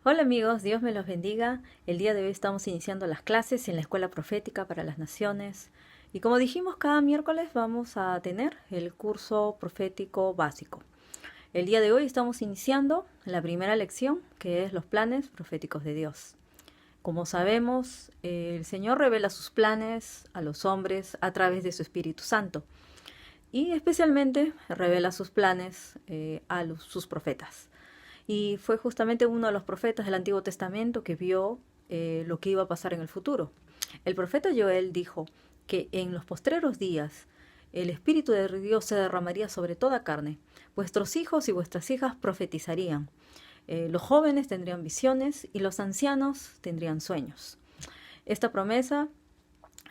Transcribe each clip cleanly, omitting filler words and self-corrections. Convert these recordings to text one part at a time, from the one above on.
Hola amigos, Dios me los bendiga. El día de hoy estamos iniciando las clases en la Escuela Profética para las Naciones. Y como dijimos, cada miércoles vamos a tener el curso profético básico. El día de hoy estamos iniciando la primera lección, que es los planes proféticos de Dios. Como sabemos, el Señor revela sus planes a los hombres a través de su Espíritu Santo. Y especialmente revela sus planes sus profetas. Y fue justamente uno de los profetas del Antiguo Testamento que vio lo que iba a pasar en el futuro. El profeta Joel dijo que en los postreros días el Espíritu de Dios se derramaría sobre toda carne. Vuestros hijos y vuestras hijas profetizarían. Los jóvenes tendrían visiones y los ancianos tendrían sueños. Esta promesa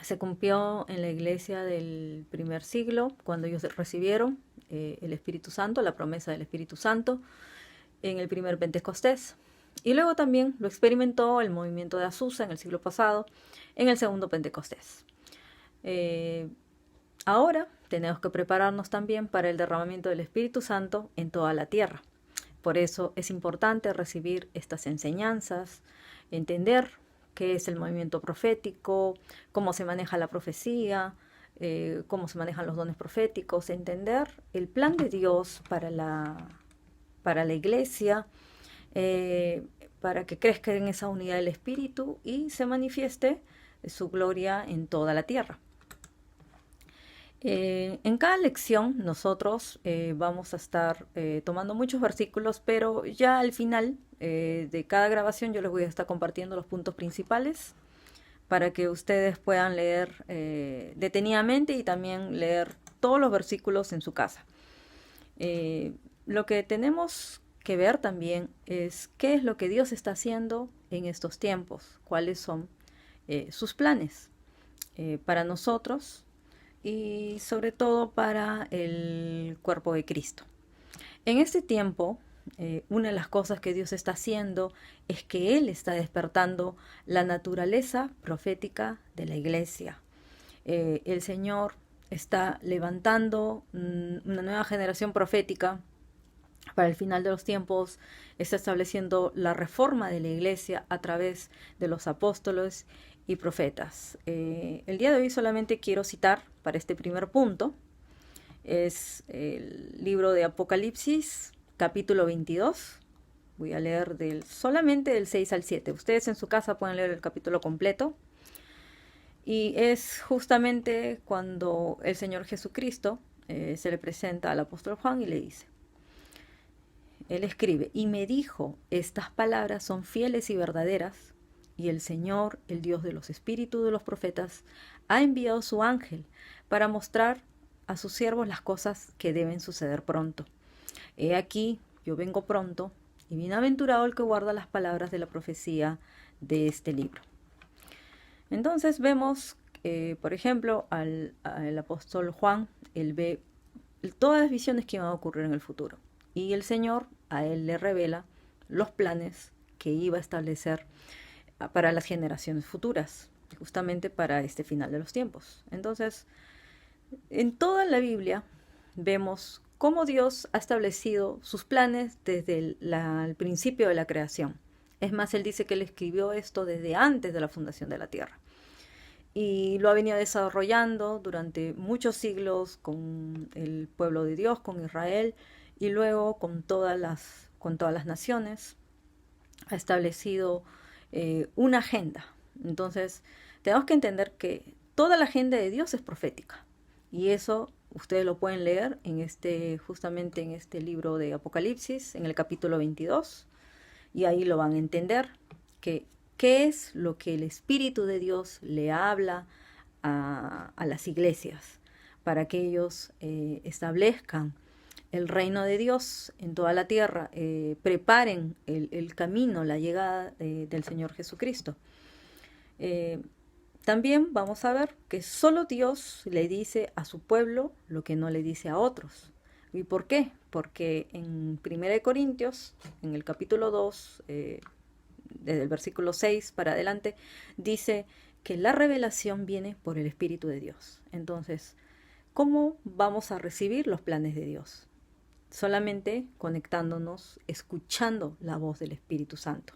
se cumplió en la iglesia del primer siglo, cuando ellos recibieron el Espíritu Santo, la promesa del Espíritu Santo, en el primer Pentecostés. Y luego también lo experimentó el movimiento de Azusa en el siglo pasado, en el segundo Pentecostés. Ahora tenemos que prepararnos también para el derramamiento del Espíritu Santo en toda la tierra. Por eso es importante recibir estas enseñanzas, entender qué es el movimiento profético, cómo se maneja la profecía, cómo se manejan los dones proféticos, entender el plan de Dios para la iglesia, para que crezca en esa unidad del Espíritu y se manifieste su gloria en toda la tierra. En cada lección nosotros vamos a estar tomando muchos versículos, pero ya al final de cada grabación yo les voy a estar compartiendo los puntos principales para que ustedes puedan leer detenidamente y también leer todos los versículos en su casa. Lo que tenemos que ver también es qué es lo que Dios está haciendo en estos tiempos, cuáles son sus planes para nosotros y sobre todo para el cuerpo de Cristo. En este tiempo, una de las cosas que Dios está haciendo es que Él está despertando la naturaleza profética de la iglesia. El Señor está levantando una nueva generación profética para el final de los tiempos, está estableciendo la reforma de la iglesia a través de los apóstoles y profetas. El día de hoy solamente quiero citar para este primer punto, es el libro de Apocalipsis, capítulo 22. Voy a leer solamente del 6 al 7. Ustedes en su casa pueden leer el capítulo completo. Y es justamente cuando el Señor Jesucristo se le presenta al apóstol Juan y le dice, él escribe, y me dijo, estas palabras son fieles y verdaderas, y el Señor, el Dios de los espíritus de los profetas, ha enviado su ángel para mostrar a sus siervos las cosas que deben suceder pronto. He aquí, yo vengo pronto, y bienaventurado el que guarda las palabras de la profecía de este libro. Entonces vemos, por ejemplo, al apóstol Juan, él ve todas las visiones que iban a ocurrir en el futuro. Y el Señor a él le revela los planes que iba a establecer para las generaciones futuras, justamente para este final de los tiempos. Entonces, en toda la Biblia vemos cómo Dios ha establecido sus planes desde el principio de la creación. Es más, Él dice que Él escribió esto desde antes de la fundación de la tierra. Y lo ha venido desarrollando durante muchos siglos con el pueblo de Dios, con Israel, y luego con todas las naciones. Ha establecido una agenda. Entonces, tenemos que entender que toda la agenda de Dios es profética. Y eso ustedes lo pueden leer justamente en este libro de Apocalipsis, en el capítulo 22. Y ahí lo van a entender que qué es lo que el Espíritu de Dios le habla a las iglesias para que ellos establezcan el reino de Dios en toda la tierra, preparen el camino, la llegada del Señor Jesucristo. También vamos a ver que solo Dios le dice a su pueblo lo que no le dice a otros. ¿Y por qué? Porque en 1 Corintios, en el capítulo 2, desde el versículo 6 para adelante, dice que la revelación viene por el Espíritu de Dios. Entonces, ¿cómo vamos a recibir los planes de Dios? Solamente conectándonos, escuchando la voz del Espíritu Santo.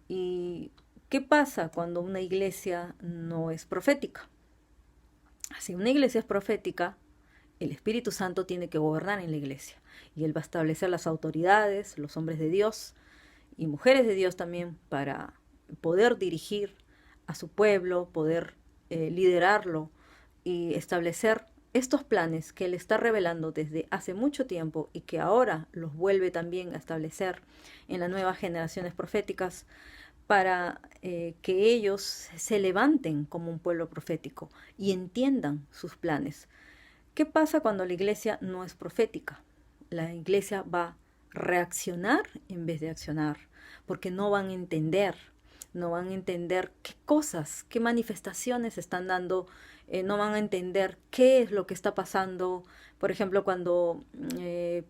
¿Y qué pasa cuando una iglesia no es profética? Si una iglesia es profética, el Espíritu Santo tiene que gobernar en la iglesia y Él va a establecer las autoridades, los hombres de Dios y mujeres de Dios también para poder dirigir a su pueblo, poder liderarlo y establecer estos planes que Él está revelando desde hace mucho tiempo y que ahora los vuelve también a establecer en las nuevas generaciones proféticas para que ellos se levanten como un pueblo profético y entiendan sus planes. ¿Qué pasa cuando la iglesia no es profética? La iglesia va a reaccionar en vez de accionar, porque no van a entender qué cosas, qué manifestaciones están dando, no van a entender qué es lo que está pasando. Por ejemplo, cuando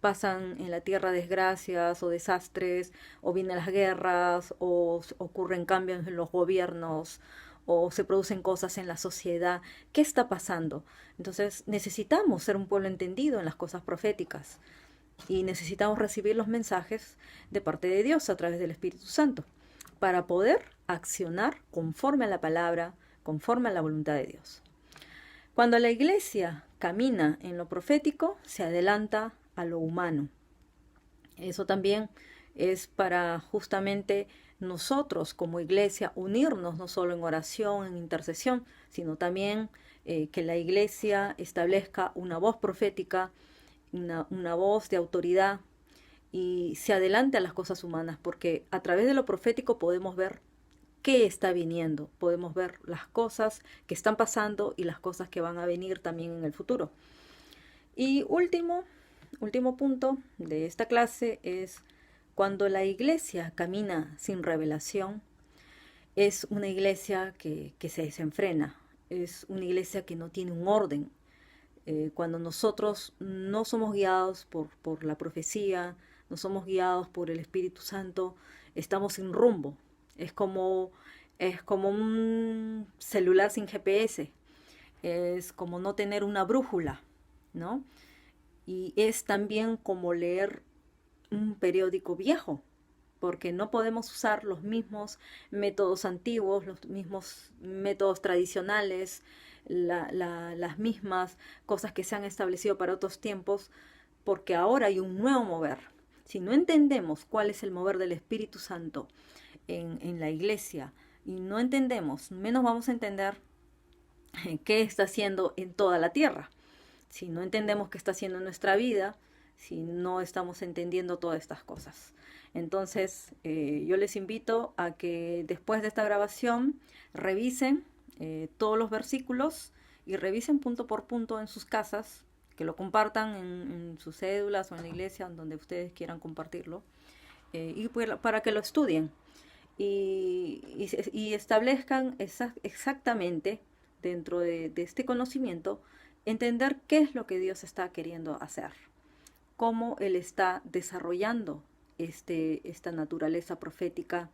pasan en la tierra desgracias o desastres, o vienen las guerras, o ocurren cambios en los gobiernos, o se producen cosas en la sociedad. ¿Qué está pasando? Entonces necesitamos ser un pueblo entendido en las cosas proféticas y necesitamos recibir los mensajes de parte de Dios a través del Espíritu Santo para poder accionar conforme a la palabra, conforme a la voluntad de Dios. Cuando la iglesia camina en lo profético, se adelanta a lo humano. Eso también es para justamente nosotros como iglesia unirnos no solo en oración, en intercesión, sino también que la iglesia establezca una voz profética, una voz de autoridad y se adelante a las cosas humanas, porque a través de lo profético podemos ver qué está viniendo, podemos ver las cosas que están pasando y las cosas que van a venir también en el futuro. Y último punto de esta clase es cuando la iglesia camina sin revelación, es una iglesia que se desenfrena, es una iglesia que no tiene un orden. Cuando nosotros no somos guiados por la profecía, no somos guiados por el Espíritu Santo, estamos sin rumbo. Es como un celular sin GPS, es como no tener una brújula, ¿no? Y es también como leer un periódico viejo, porque no podemos usar los mismos métodos antiguos, los mismos métodos tradicionales, las mismas cosas que se han establecido para otros tiempos, porque ahora hay un nuevo mover. Si no entendemos cuál es el mover del Espíritu Santo en la iglesia y no entendemos, menos vamos a entender qué está haciendo en toda la tierra. Si no entendemos qué está haciendo en nuestra vida, si no estamos entendiendo todas estas cosas. Entonces, yo les invito a que después de esta grabación revisen todos los versículos y revisen punto por punto en sus casas, que lo compartan en sus cédulas o en la iglesia, donde ustedes quieran compartirlo, y para que lo estudien y establezcan exactamente dentro de este conocimiento, entender qué es lo que Dios está queriendo hacer, cómo Él está desarrollando esta naturaleza profética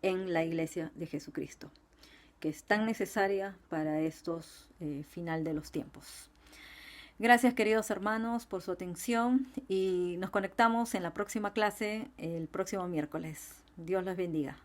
en la iglesia de Jesucristo, que es tan necesaria para estos final de los tiempos. Gracias, queridos hermanos, por su atención y nos conectamos en la próxima clase el próximo miércoles. Dios los bendiga.